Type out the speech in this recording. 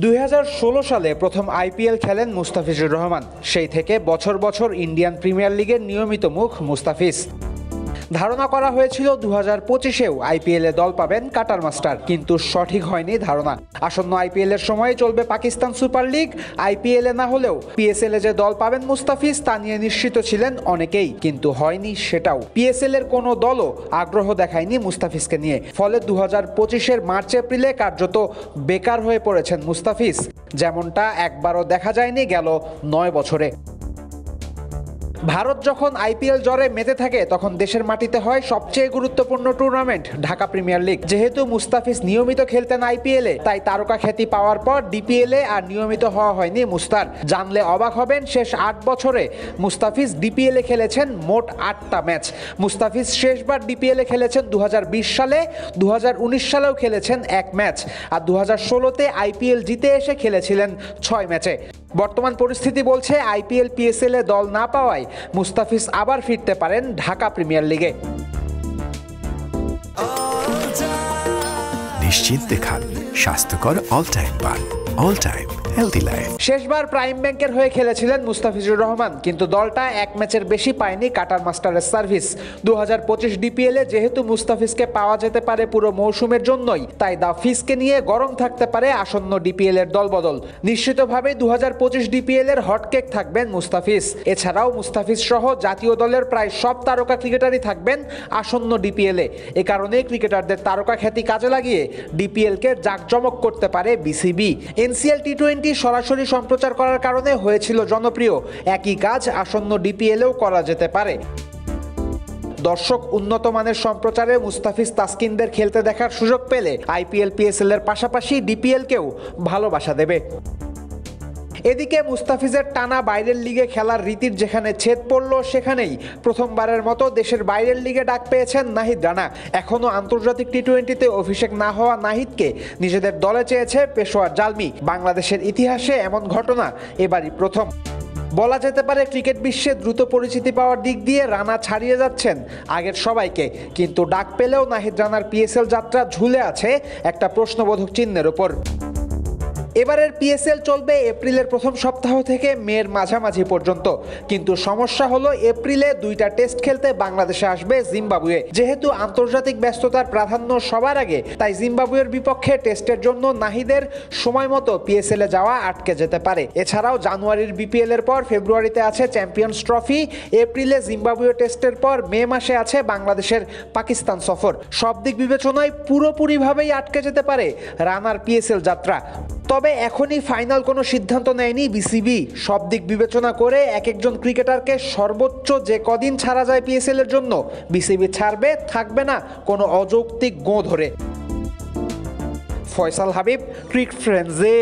2016 সালে প্রথম আইপিএল খেলেন মুস্তাফিজুর রহমান। সেই থেকে বছর বছর ইন্ডিয়ান প্রিমিয়ার লিগের নিয়মিত মুখ মুস্তাফিজ। ধারণা করা হয়েছিল 2025-এও আইপিএলে দল পাবেন কাটার মাস্টার, কিন্তু সঠিক হয়নি ধারণা। আসন্ন আইপিএলের সময় চলবে পাকিস্তান সুপার লিগ। আইপিএলে না হলেও পিএসএলে যে দল পাবেন মুস্তাফিজ তা নিয়ে নিশ্চিত ছিলেন অনেকেই, কিন্তু হয়নি সেটাও। পিএসএল এর কোনো দলও আগ্রহ দেখায়নি মুস্তাফিজকে নিয়ে। ফলে 2025-এর মার্চ এপ্রিলে কার্যত বেকার হয়ে পড়েছেন মুস্তাফিজ, যেমনটা একবারও দেখা যায়নি গেল 9 বছরে। ভারত যখন আইপিএল জ্বরে মেতে থাকে তখন দেশের মাটিতে হয় সবচেয়ে গুরুত্বপূর্ণ টুর্নামেন্ট ঢাকা প্রিমিয়ার লিগ। যেহেতু মুস্তাফিজ নিয়মিত খেলতেন আইপিএলে, তাই তারকা খ্যাতি পাওয়ার পর ডিপিএলে আর নিয়মিত হওয়া হয়নি মুস্তার। জানলে অবাক হবেন, শেষ 8 বছরে মুস্তাফিজ ডিপিএলে খেলেছেন মোট 8টা ম্যাচ। মুস্তাফিজ শেষবার ডিপিএলে খেলেছেন 2020 সালে, 2019 সালেও খেলেছেন 1 ম্যাচ, আর 2016-তে আইপিএল জিতে এসে খেলেছিলেন 6 ম্যাচে। বর্তমান পরিস্থিতি বলছে আইপিএল পিএসএল এ দল না পাওয়ায় মুস্তাফিজ আবার ফিরতে পারেন ঢাকা প্রিমিয়ার লিগে। নিশ্চিন্তে খান স্বাস্থ্যকর অল টাইম পান, অল টাইম হেলদি লাইফ। শেষবার প্রাইম ব্যাংকের হয়ে খেলেছিলেন মুস্তাফিজুর রহমান, কিন্তু দলটা 1 ম্যাচের বেশি পায়নি কাটার মাস্টারের সার্ভিস। 2025 ডিপিএলে যেহেতু মুস্তাফিজকে পাওয়া যেতে পারে পুরো মৌসুমের জন্যই, তাই দা ফিসকে নিয়ে গরম থাকতে পারে আসন্ন ডিপিএল এর দলবদল। নিশ্চিতভাবে 2025 ডিপিএল এর হটকেক থাকবেন মুস্তাফিজ। এছাড়াও মুস্তাফিজ সহ জাতীয় দলের প্রায় সব তারকা ক্রিকেটারই থাকবেন আসন্ন ডিপিএলে। এ কারণে ক্রিকেটারদের তারকা খ্যাতি কাজে লাগিয়ে ডিপিএল কে জাঁকজমক করতে পারে বিসিবি। এনসিএল টি20 সরাসরি সম্প্রচার করার কারণে হয়েছিল জনপ্রিয়, একই কাজ আসন্ন ডিপিএলেও করা যেতে পারে। দর্শক উন্নত মানের সম্প্রচারে মুস্তাফিজ তাসকিনদের খেলতে দেখার সুযোগ পেলে আইপিএল পিএসএল এর পাশাপাশি ডিপিএলকেও ভালোবাসা দেবে। এদিকে মুস্তাফিজের টানা বাইরের লিগে খেলার রীতির যেখানে ছেদ পড়ল, সেখানেই প্রথমবারের মতো দেশের বাইরের লিগে ডাক পেয়েছেন নাহিদ রানা। এখনও আন্তর্জাতিক টি20তে অভিষেক না হওয়া নাহিদকে নিজেদের দলে চেয়েছে পেশোয়ার জালমি। বাংলাদেশের ইতিহাসে এমন ঘটনা এবারই প্রথম। বলা যেতে পারে ক্রিকেট বিশ্বে দ্রুত পরিচিতি পাওয়ার দিক দিয়ে রানা ছাড়িয়ে যাচ্ছেন আগের সবাইকে, কিন্তু ডাক পেলেও নাহিদ রানার পিএসএল যাত্রা ঝুলে আছে একটা প্রশ্নবোধক চিহ্নের ওপর। এবারের পিএসএল চলবে এপ্রিলের প্রথম সপ্তাহ থেকে মের মাঝামাঝি পর্যন্ত, কিন্তু সমস্যা হলো এপ্রিলে 2টা টেস্ট খেলতে বাংলাদেশে আসবে জিম্বাবুয়ে। যেহেতু আন্তর্জাতিক ব্যস্ততার প্রাধান্য সবার আগে, তাই জিম্বাবুয়ের বিপক্ষে টেস্টের জন্য নাহিদের সময় মতো পিএসএলে যাওয়া আটকে যেতে পারে। এছাড়াও জানুয়ারির বিপিএল এর পর ফেব্রুয়ারিতে আছে চ্যাম্পিয়ন্স ট্রফি, এপ্রিলে জিম্বাবুয়ে টেস্টের পর মে মাসে আছে বাংলাদেশের পাকিস্তান সফর। সব দিক বিবেচনায় পুরোপুরিভাবেই আটকে যেতে পারে রানার পিএসএল যাত্রা। তবে এখনই ফাইনাল কোনো সিদ্ধান্ত নেয়নি বিসিবি। সব দিক বিবেচনা করে এক একজন ক্রিকেটারকে সর্বোচ্চ যে কদিন ছাড়া যায় পিএসএল এর জন্য বিসিবি ছাড়বে, থাকবে না কোনো অযৌক্তিক গোঁ ধরে। ফয়সাল হাবিব, ক্রিকেট ফ্রেন্ডসে।